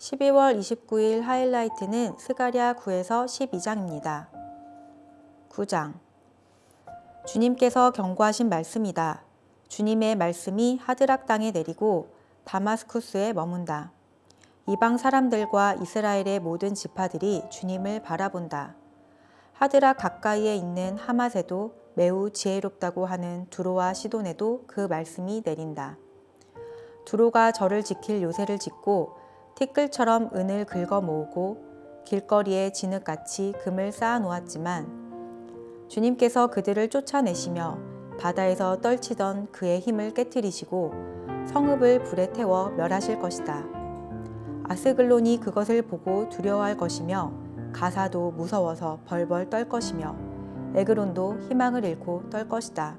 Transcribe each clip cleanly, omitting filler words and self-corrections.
12월 29일 하이라이트는 스가랴 9에서 12장입니다. 9장. 주님께서 경고하신 말씀이다. 주님의 말씀이 하드락 땅에 내리고 다마스쿠스에 머문다. 이방 사람들과 이스라엘의 모든 지파들이 주님을 바라본다. 하드락 가까이에 있는 하맛에도 매우 지혜롭다고 하는 두로와 시돈에도 그 말씀이 내린다. 두로가 저를 지킬 요새를 짓고 티끌처럼 은을 긁어 모으고 길거리에 진흙같이 금을 쌓아 놓았지만 주님께서 그들을 쫓아내시며 바다에서 떨치던 그의 힘을 깨트리시고 성읍을 불에 태워 멸하실 것이다. 아스글론이 그것을 보고 두려워할 것이며 가사도 무서워서 벌벌 떨 것이며 에그론도 희망을 잃고 떨 것이다.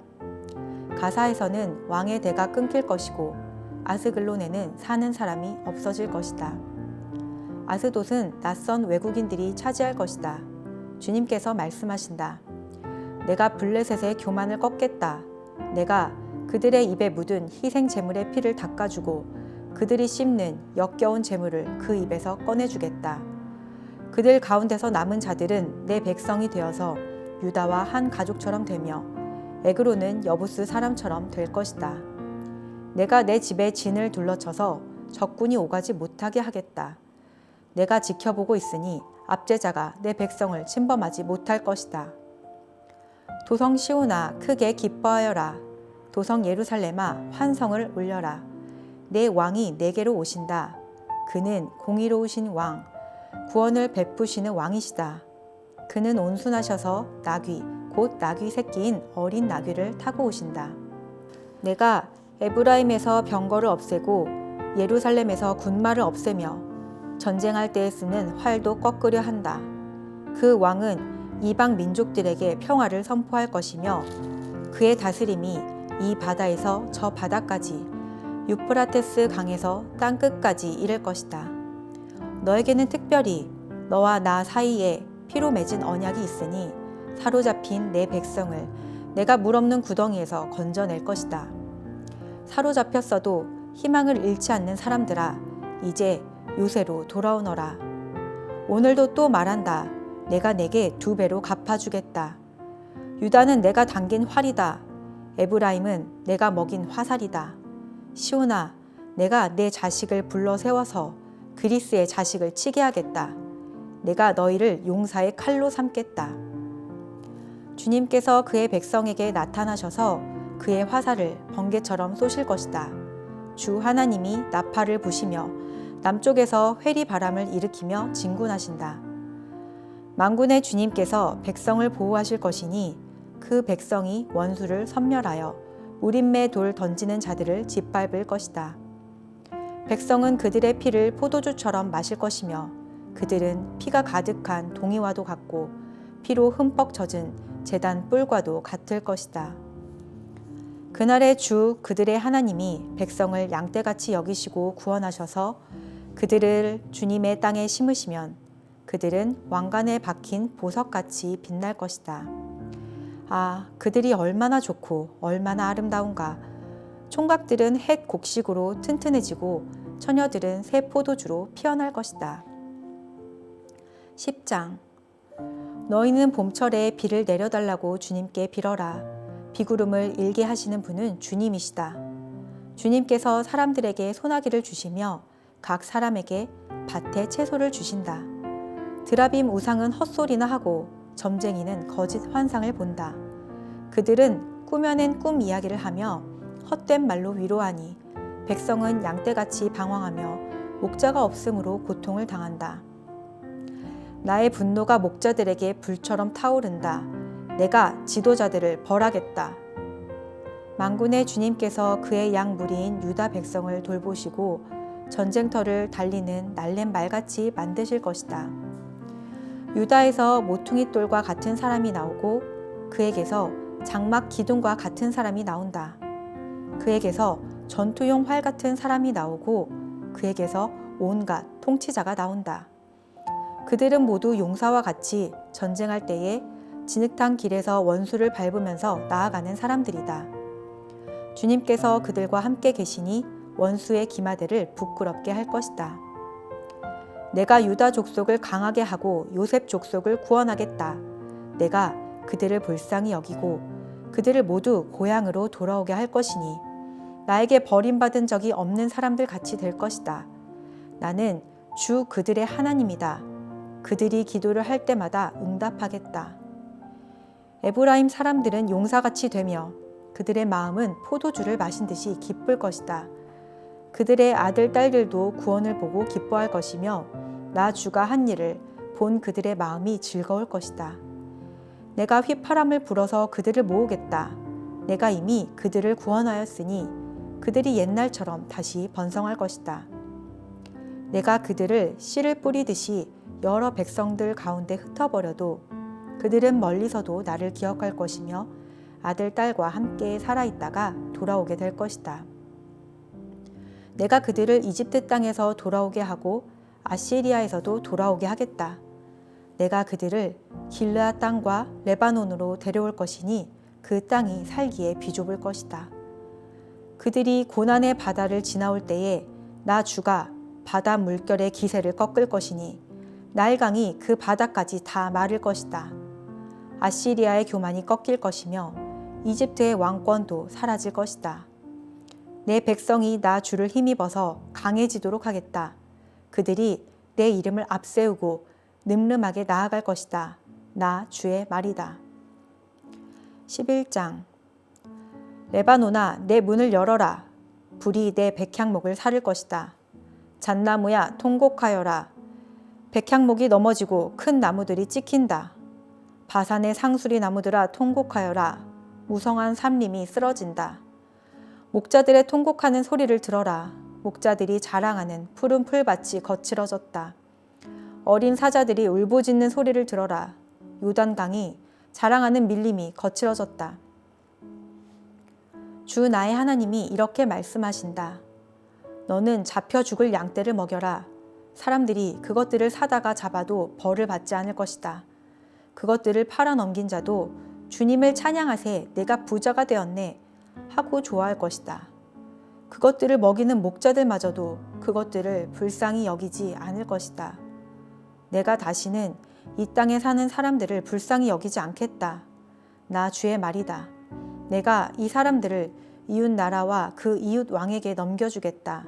가사에서는 왕의 대가 끊길 것이고 아스글론에는 사는 사람이 없어질 것이다. 아스돗은 낯선 외국인들이 차지할 것이다. 주님께서 말씀하신다. 내가 블레셋의 교만을 꺾겠다. 내가 그들의 입에 묻은 희생 제물의 피를 닦아주고 그들이 씹는 역겨운 제물을 그 입에서 꺼내주겠다. 그들 가운데서 남은 자들은 내 백성이 되어서 유다와 한 가족처럼 되며 에그론은 여부스 사람처럼 될 것이다. 내가 내 집에 진을 둘러쳐서 적군이 오가지 못하게 하겠다. 내가 지켜보고 있으니 압제자가 내 백성을 침범하지 못할 것이다. 도성 시온아 크게 기뻐하여라. 도성 예루살렘아 환성을 올려라. 내 왕이 내게로 오신다. 그는 공의로우신 왕, 구원을 베푸시는 왕이시다. 그는 온순하셔서 나귀, 곧 나귀 새끼인 어린 나귀를 타고 오신다. 내가 에브라임에서 병거를 없애고 예루살렘에서 군마를 없애며 전쟁할 때에 쓰는 활도 꺾으려 한다. 그 왕은 이방 민족들에게 평화를 선포할 것이며 그의 다스림이 이 바다에서 저 바다까지 유프라테스 강에서 땅 끝까지 이를 것이다. 너에게는 특별히 너와 나 사이에 피로 맺은 언약이 있으니 사로잡힌 내 백성을 내가 물 없는 구덩이에서 건져낼 것이다. 사로잡혔어도 희망을 잃지 않는 사람들아, 이제 요새로 돌아오너라. 오늘도 또 말한다. 내가 내게 2배로 갚아주겠다. 유다는 내가 당긴 활이다. 에브라임은 내가 먹인 화살이다. 시온아, 내가 내 자식을 불러 세워서 그리스의 자식을 치게 하겠다. 내가 너희를 용사의 칼로 삼겠다. 주님께서 그의 백성에게 나타나셔서 그의 화살을 번개처럼 쏘실 것이다. 주 하나님이 나팔을 부시며 남쪽에서 회리 바람을 일으키며 진군하신다. 만군의 주님께서 백성을 보호하실 것이니 그 백성이 원수를 섬멸하여 우림매 돌 던지는 자들을 짓밟을 것이다. 백성은 그들의 피를 포도주처럼 마실 것이며 그들은 피가 가득한 동이와도 같고 피로 흠뻑 젖은 제단 뿔과도 같을 것이다. 그날의 주 그들의 하나님이 백성을 양떼같이 여기시고 구원하셔서 그들을 주님의 땅에 심으시면 그들은 왕관에 박힌 보석같이 빛날 것이다. 아, 그들이 얼마나 좋고 얼마나 아름다운가. 총각들은 햇 곡식으로 튼튼해지고 처녀들은 새 포도주로 피어날 것이다. 10장. 너희는 봄철에 비를 내려달라고 주님께 빌어라. 비구름을 일게 하시는 분은 주님이시다. 주님께서 사람들에게 소나기를 주시며 각 사람에게 밭에 채소를 주신다. 드라빔 우상은 헛소리나 하고 점쟁이는 거짓 환상을 본다. 그들은 꾸며낸 꿈 이야기를 하며 헛된 말로 위로하니 백성은 양떼같이 방황하며 목자가 없으므로 고통을 당한다. 나의 분노가 목자들에게 불처럼 타오른다. 내가 지도자들을 벌하겠다. 만군의 주님께서 그의 양 무리인 유다 백성을 돌보시고 전쟁터를 달리는 날랜 말같이 만드실 것이다. 유다에서 모퉁이 돌과 같은 사람이 나오고 그에게서 장막 기둥과 같은 사람이 나온다. 그에게서 전투용 활 같은 사람이 나오고 그에게서 온갖 통치자가 나온다. 그들은 모두 용사와 같이 전쟁할 때에 진흙탕 길에서 원수를 밟으면서 나아가는 사람들이다. 주님께서 그들과 함께 계시니 원수의 기마대를 부끄럽게 할 것이다. 내가 유다 족속을 강하게 하고 요셉 족속을 구원하겠다. 내가 그들을 불쌍히 여기고 그들을 모두 고향으로 돌아오게 할 것이니 나에게 버림받은 적이 없는 사람들 같이 될 것이다. 나는 주 그들의 하나님이다. 그들이 기도를 할 때마다 응답하겠다. 에브라임 사람들은 용사같이 되며 그들의 마음은 포도주를 마신 듯이 기쁠 것이다. 그들의 아들, 딸들도 구원을 보고 기뻐할 것이며 나 주가 한 일을 본 그들의 마음이 즐거울 것이다. 내가 휘파람을 불어서 그들을 모으겠다. 내가 이미 그들을 구원하였으니 그들이 옛날처럼 다시 번성할 것이다. 내가 그들을 씨를 뿌리듯이 여러 백성들 가운데 흩어버려도 그들은 멀리서도 나를 기억할 것이며 아들, 딸과 함께 살아있다가 돌아오게 될 것이다. 내가 그들을 이집트 땅에서 돌아오게 하고 아시리아에서도 돌아오게 하겠다. 내가 그들을 길르앗 땅과 레바논으로 데려올 것이니 그 땅이 살기에 비좁을 것이다. 그들이 고난의 바다를 지나올 때에 나 주가 바다 물결의 기세를 꺾을 것이니 나일강이 그 바다까지 다 마를 것이다. 아시리아의 교만이 꺾일 것이며 이집트의 왕권도 사라질 것이다. 내 백성이 나 주를 힘입어서 강해지도록 하겠다. 그들이 내 이름을 앞세우고 늠름하게 나아갈 것이다. 나 주의 말이다. 11장 레바논아 내 문을 열어라. 불이 내 백향목을 사를 것이다. 잣나무야 통곡하여라. 백향목이 넘어지고 큰 나무들이 찍힌다. 바산의 상수리 나무들아 통곡하여라. 무성한 삼림이 쓰러진다. 목자들의 통곡하는 소리를 들어라. 목자들이 자랑하는 푸른 풀밭이 거칠어졌다. 어린 사자들이 울부짖는 소리를 들어라. 요단강이 자랑하는 밀림이 거칠어졌다. 주 나의 하나님이 이렇게 말씀하신다. 너는 잡혀 죽을 양떼를 먹여라. 사람들이 그것들을 사다가 잡아도 벌을 받지 않을 것이다. 그것들을 팔아 넘긴 자도 주님을 찬양하세 내가 부자가 되었네 하고 좋아할 것이다. 그것들을 먹이는 목자들마저도 그것들을 불쌍히 여기지 않을 것이다. 내가 다시는 이 땅에 사는 사람들을 불쌍히 여기지 않겠다. 나 주의 말이다. 내가 이 사람들을 이웃 나라와 그 이웃 왕에게 넘겨주겠다.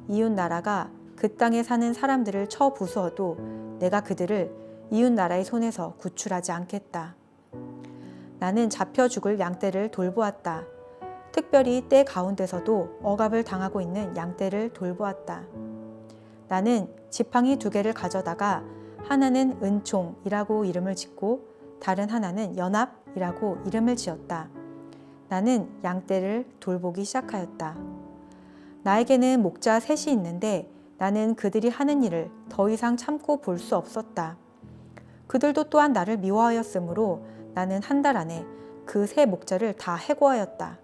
이웃 나라가 그 땅에 사는 사람들을 쳐 부수어도 내가 그들을 이웃 나라의 손에서 구출하지 않겠다. 나는 잡혀 죽을 양떼를 돌보았다. 특별히 떼 가운데서도 억압을 당하고 있는 양떼를 돌보았다. 나는 지팡이 2개를 가져다가 하나는 은총이라고 이름을 짓고 다른 하나는 연합이라고 이름을 지었다. 나는 양떼를 돌보기 시작하였다. 나에게는 목자 3이 있는데 나는 그들이 하는 일을 더 이상 참고 볼 수 없었다. 그들도 또한 나를 미워하였으므로 나는 한 달 안에 그 3 목자를 다 해고하였다.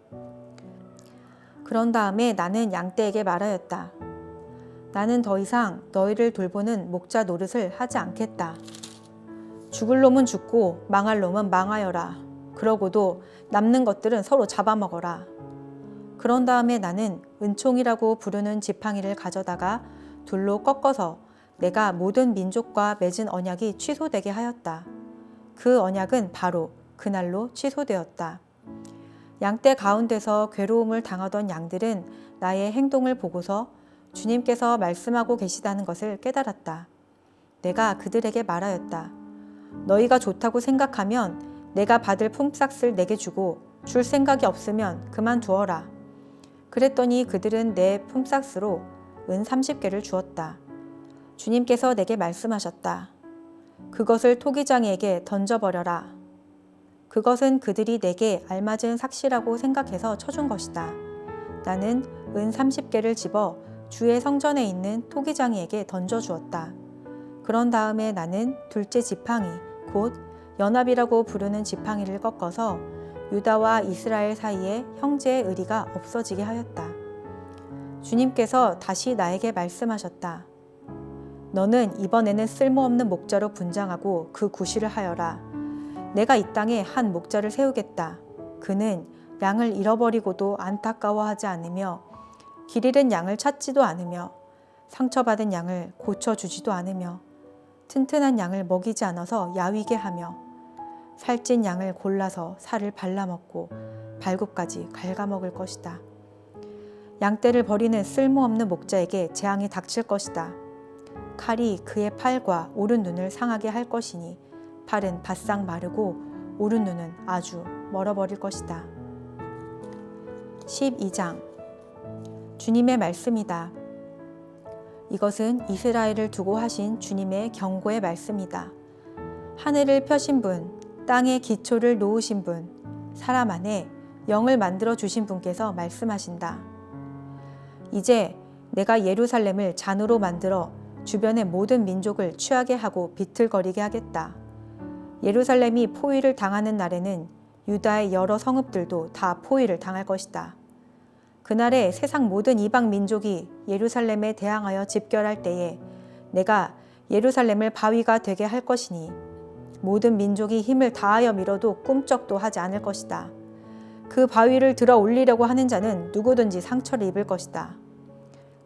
그런 다음에 나는 양떼에게 말하였다. 나는 더 이상 너희를 돌보는 목자 노릇을 하지 않겠다. 죽을 놈은 죽고 망할 놈은 망하여라. 그러고도 남는 것들은 서로 잡아먹어라. 그런 다음에 나는 은총이라고 부르는 지팡이를 가져다가 둘로 꺾어서 내가 모든 민족과 맺은 언약이 취소되게 하였다. 그 언약은 바로 그날로 취소되었다. 양떼 가운데서 괴로움을 당하던 양들은 나의 행동을 보고서 주님께서 말씀하고 계시다는 것을 깨달았다. 내가 그들에게 말하였다. 너희가 좋다고 생각하면 내가 받을 품삯을 내게 주고 줄 생각이 없으면 그만두어라. 그랬더니 그들은 내 품삯으로 은 30개를 주었다. 주님께서 내게 말씀하셨다. 그것을 토기장이에게 던져버려라. 그것은 그들이 내게 알맞은 삭시라고 생각해서 쳐준 것이다. 나는 은 30개를 집어 주의 성전에 있는 토기장이에게 던져주었다. 그런 다음에 나는 둘째 지팡이, 곧 연합이라고 부르는 지팡이를 꺾어서 유다와 이스라엘 사이에 형제의 의리가 없어지게 하였다. 주님께서 다시 나에게 말씀하셨다. 너는 이번에는 쓸모없는 목자로 분장하고 그 구실을 하여라. 내가 이 땅에 한 목자를 세우겠다. 그는 양을 잃어버리고도 안타까워하지 않으며 길 잃은 양을 찾지도 않으며 상처받은 양을 고쳐주지도 않으며 튼튼한 양을 먹이지 않아서 야위게 하며 살찐 양을 골라서 살을 발라먹고 발굽까지 갉아먹을 것이다. 양떼를 버리는 쓸모없는 목자에게 재앙이 닥칠 것이다. 칼이 그의 팔과 오른 눈을 상하게 할 것이니 팔은 바싹 마르고 오른 눈은 아주 멀어버릴 것이다. 12장 주님의 말씀이다. 이것은 이스라엘을 두고 하신 주님의 경고의 말씀이다. 하늘을 펴신 분, 땅의 기초를 놓으신 분, 사람 안에 영을 만들어 주신 분께서 말씀하신다. 이제 내가 예루살렘을 잔으로 만들어 주변의 모든 민족을 취하게 하고 비틀거리게 하겠다. 예루살렘이 포위를 당하는 날에는 유다의 여러 성읍들도 다 포위를 당할 것이다. 그날에 세상 모든 이방 민족이 예루살렘에 대항하여 집결할 때에 내가 예루살렘을 바위가 되게 할 것이니 모든 민족이 힘을 다하여 밀어도 꿈쩍도 하지 않을 것이다. 그 바위를 들어 올리려고 하는 자는 누구든지 상처를 입을 것이다.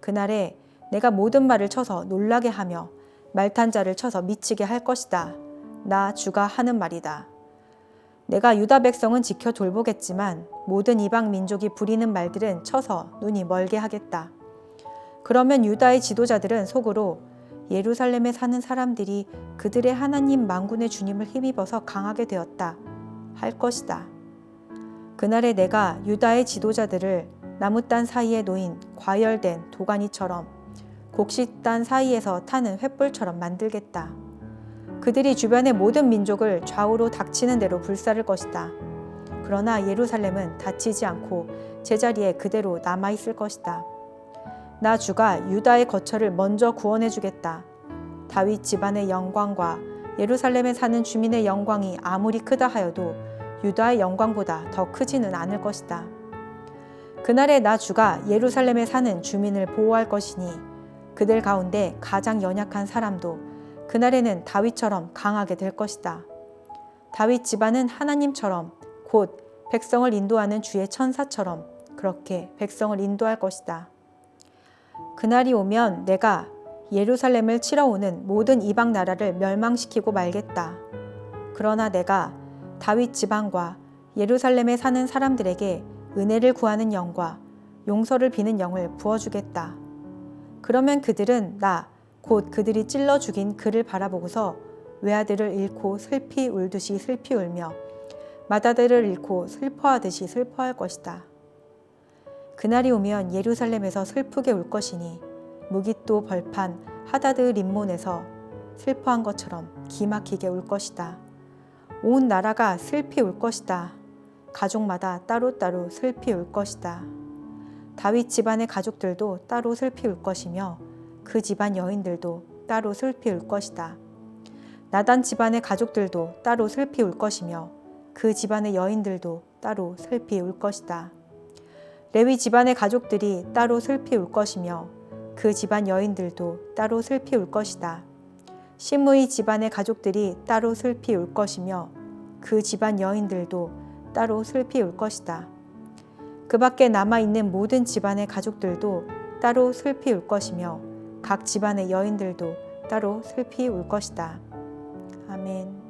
그날에 내가 모든 말을 쳐서 놀라게 하며 말탄 자를 쳐서 미치게 할 것이다. 나 주가 하는 말이다. 내가 유다 백성은 지켜 돌보겠지만 모든 이방 민족이 부리는 말들은 쳐서 눈이 멀게 하겠다. 그러면 유다의 지도자들은 속으로 예루살렘에 사는 사람들이 그들의 하나님 만군의 주님을 힘입어서 강하게 되었다 할 것이다. 그날에 내가 유다의 지도자들을 나무단 사이에 놓인 과열된 도가니처럼 곡식단 사이에서 타는 횃불처럼 만들겠다. 그들이 주변의 모든 민족을 좌우로 닥치는 대로 불사를 것이다. 그러나 예루살렘은 다치지 않고 제자리에 그대로 남아있을 것이다. 나 주가 유다의 거처를 먼저 구원해 주겠다. 다윗 집안의 영광과 예루살렘에 사는 주민의 영광이 아무리 크다 하여도 유다의 영광보다 더 크지는 않을 것이다. 그날에 나 주가 예루살렘에 사는 주민을 보호할 것이니 그들 가운데 가장 연약한 사람도 그날에는 다윗처럼 강하게 될 것이다. 다윗 집안은 하나님처럼 곧 백성을 인도하는 주의 천사처럼 그렇게 백성을 인도할 것이다. 그날이 오면 내가 예루살렘을 치러 오는 모든 이방 나라를 멸망시키고 말겠다. 그러나 내가 다윗 집안과 예루살렘에 사는 사람들에게 은혜를 구하는 영과 용서를 비는 영을 부어주겠다. 그러면 그들은 나 곧 그들이 찔러 죽인 그를 바라보고서 외아들을 잃고 슬피 울듯이 슬피 울며 맏아들을 잃고 슬퍼하듯이 슬퍼할 것이다. 그날이 오면 예루살렘에서 슬프게 울 것이니 무깃도 벌판 하다드 림몬에서 슬퍼한 것처럼 기막히게 울 것이다. 온 나라가 슬피 울 것이다. 가족마다 따로따로 슬피 울 것이다. 다윗 집안의 가족들도 따로 슬피 울 것이며 그 집안 여인들도 따로 슬피 울 것이다. 나단 집안의 가족들도 따로 슬피 울 것이며 그 집안의 여인들도 따로 슬피 울 것이다. 레위 집안의 가족들이 따로 슬피 울 것이며 그 집안 여인들도 따로 슬피 울 것이다. 시므이 집안의 가족들이 따로 슬피 울 것이며 그 집안 여인들도 따로 슬피 울 것이다. 그 밖에 남아있는 모든 집안의 가족들도 따로 슬피 울 것이며 각 집안의 여인들도 따로 슬피 울 것이다. 아멘.